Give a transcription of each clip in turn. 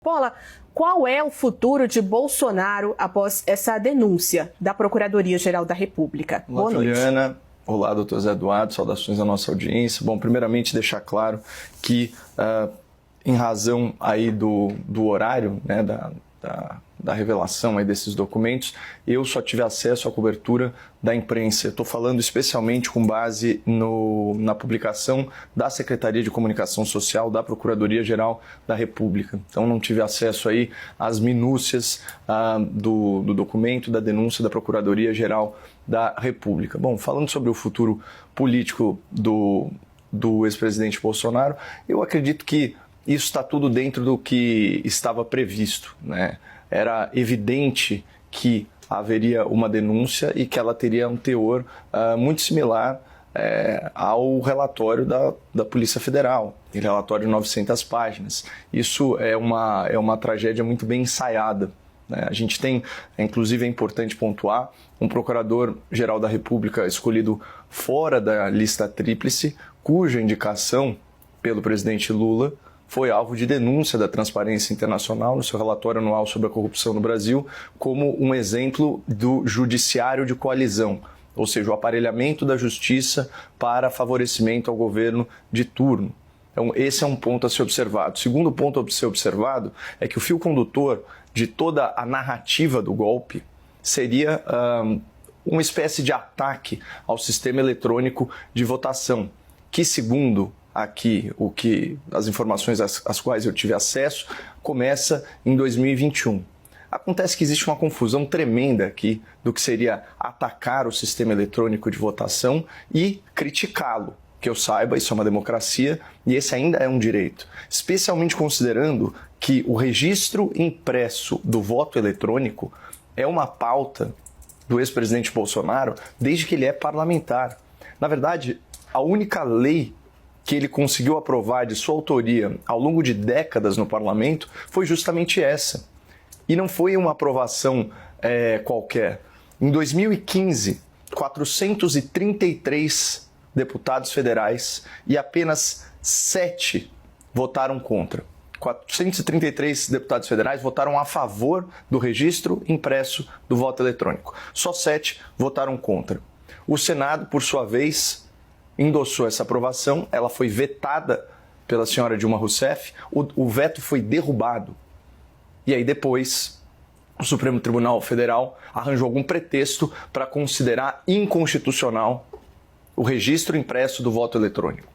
Paula, qual é o futuro de Bolsonaro após essa denúncia da Procuradoria-Geral da República? Olá, Juliana. Olá, doutor Zé Eduardo. Saudações à nossa audiência. Bom, primeiramente deixar claro que, em razão aí do horário, né, da revelação aí desses documentos, eu só tive acesso à cobertura da imprensa. Estou falando especialmente com base na publicação da Secretaria de Comunicação Social da Procuradoria-Geral da República. Então não tive acesso aí às minúcias do documento, da denúncia da Procuradoria-Geral da República. Bom, falando sobre o futuro político do ex-presidente Bolsonaro, eu acredito que isso está tudo dentro do que estava previsto, né? Era evidente que haveria uma denúncia e que ela teria um teor muito similar ao relatório da Polícia Federal, o relatório de 900 páginas. Isso é uma tragédia muito bem ensaiada, né? A gente tem, inclusive é importante pontuar, um procurador-geral da República escolhido fora da lista tríplice, cuja indicação pelo presidente Lula foi alvo de denúncia da Transparência Internacional no seu relatório anual sobre a corrupção no Brasil, como um exemplo do judiciário de coalizão, ou seja, o aparelhamento da justiça para favorecimento ao governo de turno. Então, esse é um ponto a ser observado. O segundo ponto a ser observado é que o fio condutor de toda a narrativa do golpe seria uma espécie de ataque ao sistema eletrônico de votação, que, segundo aqui as informações às quais eu tive acesso, começa em 2021. Acontece que existe uma confusão tremenda aqui do que seria atacar o sistema eletrônico de votação e criticá-lo. Que eu saiba, isso é uma democracia e esse ainda é um direito. Especialmente considerando que o registro impresso do voto eletrônico é uma pauta do ex-presidente Bolsonaro desde que ele é parlamentar. Na verdade, a única lei que ele conseguiu aprovar de sua autoria ao longo de décadas no parlamento foi justamente essa. E não foi uma aprovação qualquer. Em 2015, 433 deputados federais e apenas 7 votaram contra. 433 deputados federais votaram a favor do registro impresso do voto eletrônico. Só 7 votaram contra. O Senado, por sua vez, endossou essa aprovação, ela foi vetada pela senhora Dilma Rousseff, o veto foi derrubado. E aí depois, o Supremo Tribunal Federal arranjou algum pretexto para considerar inconstitucional o registro impresso do voto eletrônico.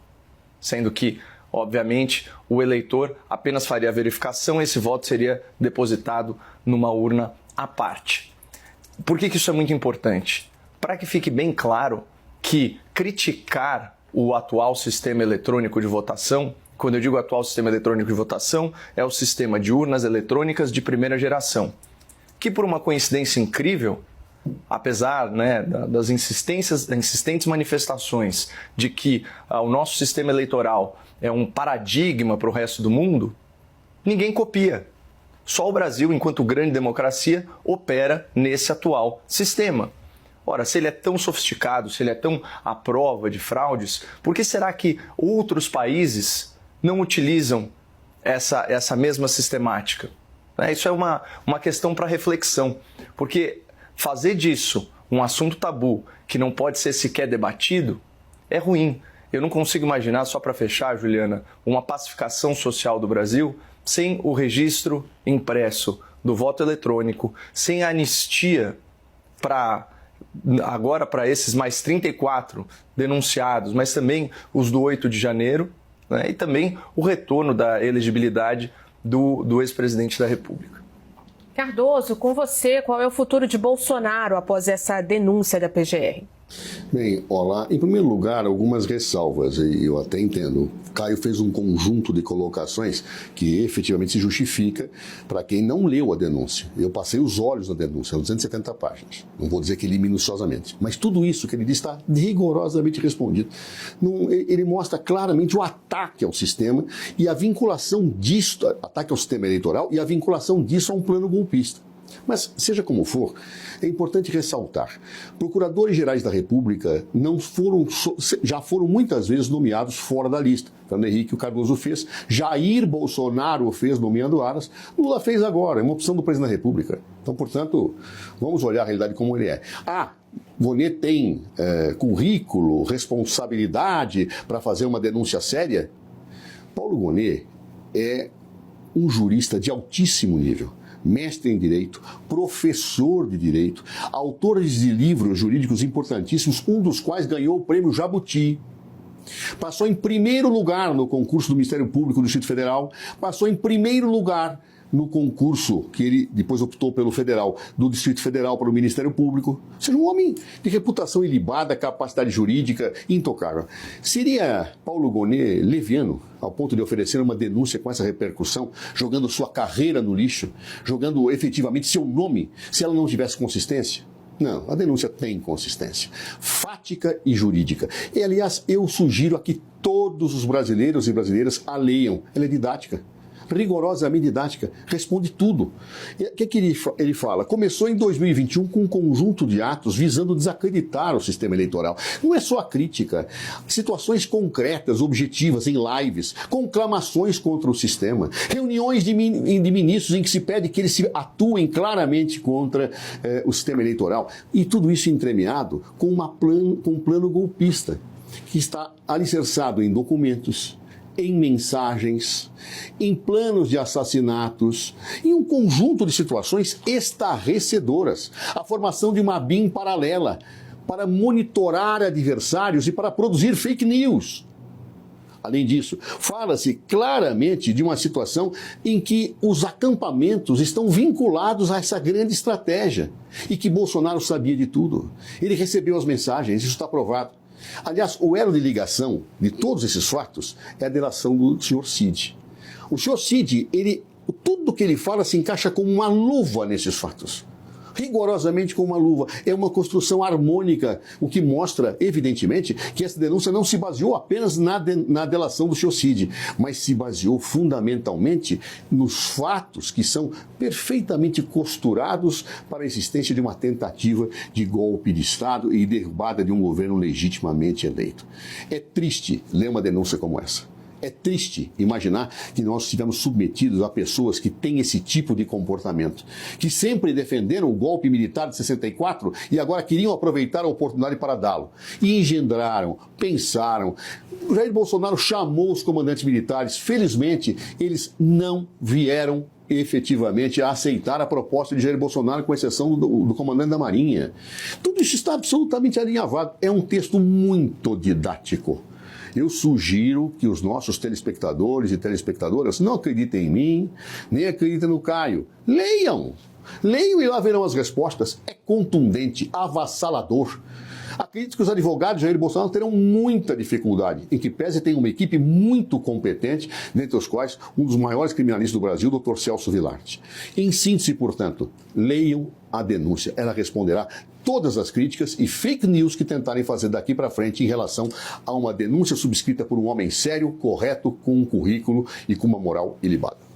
Sendo que, obviamente, o eleitor apenas faria a verificação e esse voto seria depositado numa urna à parte. Por que isso é muito importante? Para que fique bem claro que criticar o atual sistema eletrônico de votação, quando eu digo atual sistema eletrônico de votação, é o sistema de urnas eletrônicas de primeira geração, que por uma coincidência incrível, apesar, né, das insistentes manifestações de que o nosso sistema eleitoral é um paradigma para o resto do mundo, ninguém copia. Só o Brasil, enquanto grande democracia, opera nesse atual sistema. Ora, se ele é tão sofisticado, se ele é tão à prova de fraudes, por que será que outros países não utilizam essa mesma sistemática? Isso é uma questão para reflexão, porque fazer disso um assunto tabu que não pode ser sequer debatido é ruim. Eu não consigo imaginar, só para fechar, Juliana, uma pacificação social do Brasil sem o registro impresso do voto eletrônico, sem a anistia agora para esses mais 34 denunciados, mas também os do 8 de janeiro, né, e também o retorno da elegibilidade do ex-presidente da República. Cardoso, com você, qual é o futuro de Bolsonaro após essa denúncia da PGR? Bem, olá. Em primeiro lugar, algumas ressalvas, e eu até entendo. Caio fez um conjunto de colocações que efetivamente se justifica para quem não leu a denúncia. Eu passei os olhos na denúncia, são 270 páginas. Não vou dizer que li minuciosamente, mas tudo isso que ele diz está rigorosamente respondido. Ele mostra claramente o ataque ao sistema e a vinculação disso, ataque ao sistema eleitoral e a vinculação disso a um plano golpista. Mas, seja como for, é importante ressaltar, procuradores-gerais da República já foram muitas vezes nomeados fora da lista. Fernando Henrique, o Cardoso fez, Jair Bolsonaro fez nomeando Aras, Lula fez agora, é uma opção do presidente da República. Então, portanto, vamos olhar a realidade como ele é. Gonet tem currículo, responsabilidade para fazer uma denúncia séria? Paulo Gonet é um jurista de altíssimo nível, mestre em Direito, professor de Direito, autor de livros jurídicos importantíssimos, um dos quais ganhou o prêmio Jabuti. Passou em primeiro lugar no concurso do Ministério Público do Distrito Federal, passou em primeiro lugar no concurso, que ele depois optou pelo federal, do Distrito Federal para o Ministério Público. Ou seja, um homem de reputação ilibada, capacidade jurídica intocável. Seria Paulo Gonet leviano ao ponto de oferecer uma denúncia com essa repercussão, jogando sua carreira no lixo, jogando efetivamente seu nome, se ela não tivesse consistência? Não, a denúncia tem consistência, fática e jurídica. E, aliás, eu sugiro a que todos os brasileiros e brasileiras a leiam. Ela é didática, rigorosamente didática, responde tudo. O que ele fala? Começou em 2021 com um conjunto de atos visando desacreditar o sistema eleitoral. Não é só a crítica, situações concretas, objetivas, em lives, conclamações contra o sistema, reuniões de ministros em que se pede que eles atuem claramente contra o sistema eleitoral. E tudo isso entremeado com um plano golpista, que está alicerçado em documentos, em mensagens, em planos de assassinatos, em um conjunto de situações estarrecedoras. A formação de uma BIM paralela para monitorar adversários e para produzir fake news. Além disso, fala-se claramente de uma situação em que os acampamentos estão vinculados a essa grande estratégia e que Bolsonaro sabia de tudo. Ele recebeu as mensagens, isso está provado. Aliás, o elo de ligação de todos esses fatos é a delação do senhor Cid. O senhor Cid, tudo que ele fala se encaixa como uma luva nesses fatos. Rigorosamente como uma luva. É uma construção harmônica, o que mostra, evidentemente, que essa denúncia não se baseou apenas na delação do senhor Cid, mas se baseou fundamentalmente nos fatos que são perfeitamente costurados para a existência de uma tentativa de golpe de Estado e derrubada de um governo legitimamente eleito. É triste ler uma denúncia como essa. É triste imaginar que nós estivemos submetidos a pessoas que têm esse tipo de comportamento, que sempre defenderam o golpe militar de 64 e agora queriam aproveitar a oportunidade para dá-lo. E engendraram, pensaram. Jair Bolsonaro chamou os comandantes militares. Felizmente, eles não vieram efetivamente a aceitar a proposta de Jair Bolsonaro, com exceção do comandante da Marinha. Tudo isso está absolutamente alinhavado. É um texto muito didático. Eu sugiro que os nossos telespectadores e telespectadoras não acreditem em mim, nem acreditem no Caio. Leiam! Leiam e lá verão as respostas. É contundente, avassalador. Acredito que os advogados de Jair Bolsonaro terão muita dificuldade, em que pese tem uma equipe muito competente, dentre os quais um dos maiores criminalistas do Brasil, o Dr. Celso Villarte. Em síntese, portanto, leiam a denúncia. Ela responderá todas as críticas e fake news que tentarem fazer daqui para frente em relação a uma denúncia subscrita por um homem sério, correto, com um currículo e com uma moral ilibada.